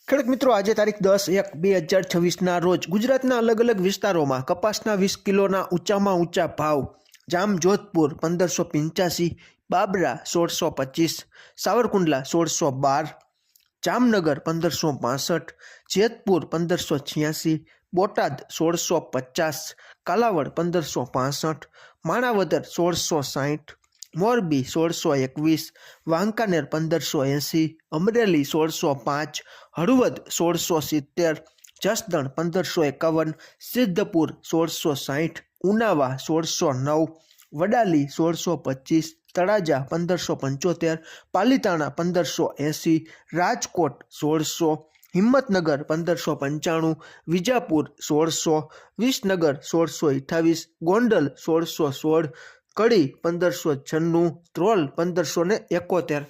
ખેડૂત મિત્રો, આજે તારીખ 10/1/2026ના રોજ ગુજરાતના અલગ અલગ વિસ્તારોમાં કપાસના 20 કિલોના ઊંચામાં ઊંચા ભાવ. જામજોધપુર 1585, બાબરા 1625, સાવરકુંડલા 1612, જામનગર 1565, જેતપુર 1586, બોટાદ 1650, કાલાવડ 1565, માણાવદર 1660, મોરબી 1621, વાંકાનેર 1580, અમરેલી 1605, હળવદ 1670, જસદણ 1551, સિદ્ધપુર 1660, ઉનાવા 1609, વડાલી 1625, તળાજા 1575, પાલીતાણા 1580, રાજકોટ 1600, હિંમતનગર 1595, વિજાપુર 1600, વિસનગર 1628, ગોંડલ 1616, કડી 1596, ધ્રોલ 1571.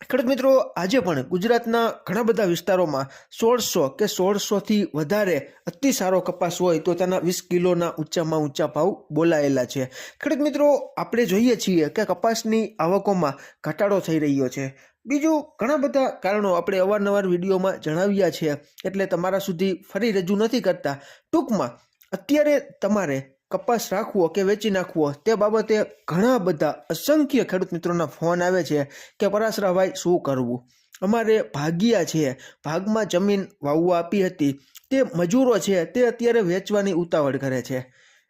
ખેડૂત મિત્રો, આજે પણ ગુજરાતના ઘણા બધા વિસ્તારોમાં 1600 કે 1600થી વધારે અતિ સારો કપાસ હોય તો તેના 20 કિલોના ઊંચામાં ઊંચા ભાવ બોલાયેલા છે. ખેડૂત મિત્રો, આપણે જોઈએ છીએ કે કપાસની આવકોમાં ઘટાડો થઈ રહ્યો છે. બીજું ઘણા બધા કારણો આપણે અવારનવાર વિડીયોમાં જણાવ્યા છે, એટલે તમારા સુધી ફરી રજૂ નથી કરતા. ટૂંકમાં અત્યારે તમારે કપાસ રાખવો કે વેચી નાખવો તે બાબતે ઘણા બધા અસંખ્ય ખેડૂત મિત્રોના ફોન આવે છે કે પરાશરાભાઈ શું કરવું, અમારે ભાગ્યા છે, ભાગમાં જમીન વાવવા આપી હતી, તે મજૂરો છે તે અત્યારે વેચવાની ઉતાવળ કરે છે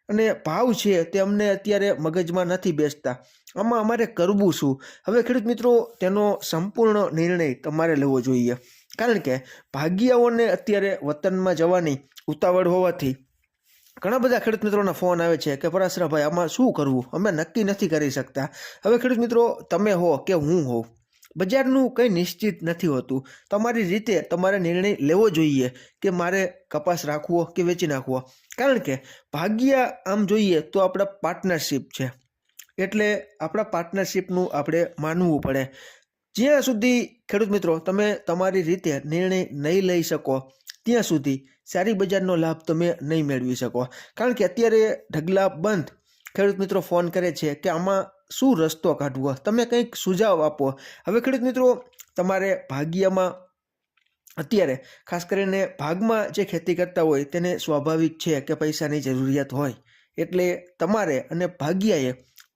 અને ભાવ છે તે અમને અત્યારે મગજમાં નથી બેસતા, આમાં અમારે કરવું શું? હવે ખેડૂત મિત્રો, તેનો સંપૂર્ણ નિર્ણય તમારે લેવો જોઈએ, કારણ કે ભાગ્યાઓને અત્યારે વતનમાં જવાની ઉતાવળ હોવાથી ઘણા બધા ખેડૂત મિત્રોના ફોન આવે છે કે પરાશરાભાઈ આમાં શું કરવું, અમે નક્કી નથી કરી શકતા. હવે ખેડૂત મિત્રો, તમે હો કે હું હોઉં, બજારનું કંઈ નિશ્ચિત નથી હોતું. તમારી રીતે તમારે નિર્ણય લેવો જોઈએ કે મારે કપાસ રાખવો કે વેચી નાખવો, કારણ કે ભાગ્યા આમ જોઈએ તો આપણા પાર્ટનરશિપ છે, એટલે આપણા પાર્ટનરશિપનું આપણે માનવું પડે. જ્યાં સુધી ખેડૂત મિત્રો તમે તમારી રીતે નિર્ણય નહીં લઈ શકો ત્યાં સુધી સારી બજારનો લાભ તમે નહીં મેળવી શકો, કારણ કે અત્યારે ઢગલા બંધ ખેડૂત મિત્રો ફોન કરે છે કે આમાં શું રસ્તો કાઢવો, તમે કંઈક સુઝાવ આપો. હવે ખેડૂત મિત્રો, તમારે ભાગ્યમાં અત્યારે ખાસ કરીને ભાગમાં જે ખેતી કરતા હોય તેને સ્વાભાવિક છે કે પૈસાની જરૂરિયાત હોય, એટલે તમારે અને ભાગ્યાએ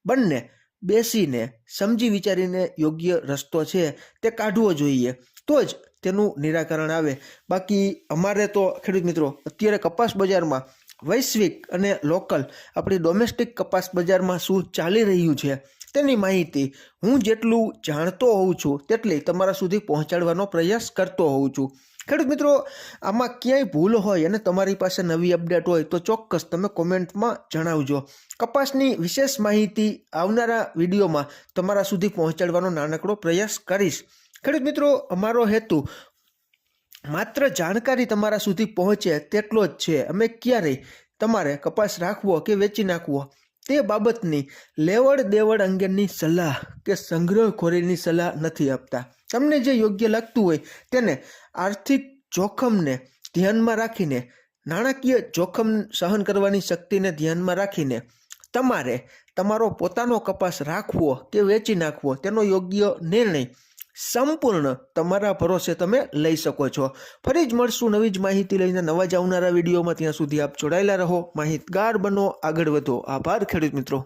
બંને બેસીને સમજી વિચારીને યોગ્ય રસ્તો છે તે કાઢવો જોઈએ, તો જ તેનું નિરાકરણ આવે. બાકી અમારે તો ખેડૂત મિત્રો અત્યારે કપાસ બજારમાં વૈશ્વિક અને લોકલ આપણી ડોમેસ્ટિક કપાસ બજારમાં શું ચાલી રહ્યું છે તેની માહિતી હું જેટલું જાણતો હોઉં છું તેટલી તમારા સુધી પહોંચાડવાનો પ્રયાસ કરતો હોઉં છું. ખેડૂત મિત્રો, આમાં ક્યાંય ભૂલ હોય અને તમારી પાસે નવી અપડેટ હોય તો ચોક્કસ તમે કોમેન્ટમાં જણાવજો. કપાસની વિશેષ માહિતી આવનારા વિડીયોમાં તમારા સુધી પહોંચાડવાનો નાનકડો પ્રયાસ કરીશ. ખેડૂત મિત્રો, અમારો હેતુ માત્ર જાણકારી તમારા સુધી પહોંચે તેટલો જ છે. અમે ક્યારેય તમારે કપાસ રાખવો કે વેચી નાખવો તે બાબતની લેવડ દેવડ અંગેની સલાહ કે સંગ્રહખોરીની સલાહ નથી આપતા. તમને જે યોગ્ય લાગતું હોય તેને આર્થિક જોખમને ધ્યાનમાં રાખીને, નાણાકીય જોખમ સહન કરવાની શક્તિને ધ્યાનમાં રાખીને તમારે તમારો પોતાનો કપાસ રાખવો કે વેચી નાખવો તેનો યોગ્ય નિર્ણય સંપૂર્ણ તમારા ભરોસે તમે લઈ શકો છો. ફરી જ મળશું નવી જ માહિતી લઈને નવા જ આવનારા વિડીયોમાં. ત્યાં સુધી આપ જોડાયેલા રહો, માહિતગાર બનો, આગળ વધો. આભાર ખેડૂત મિત્રો.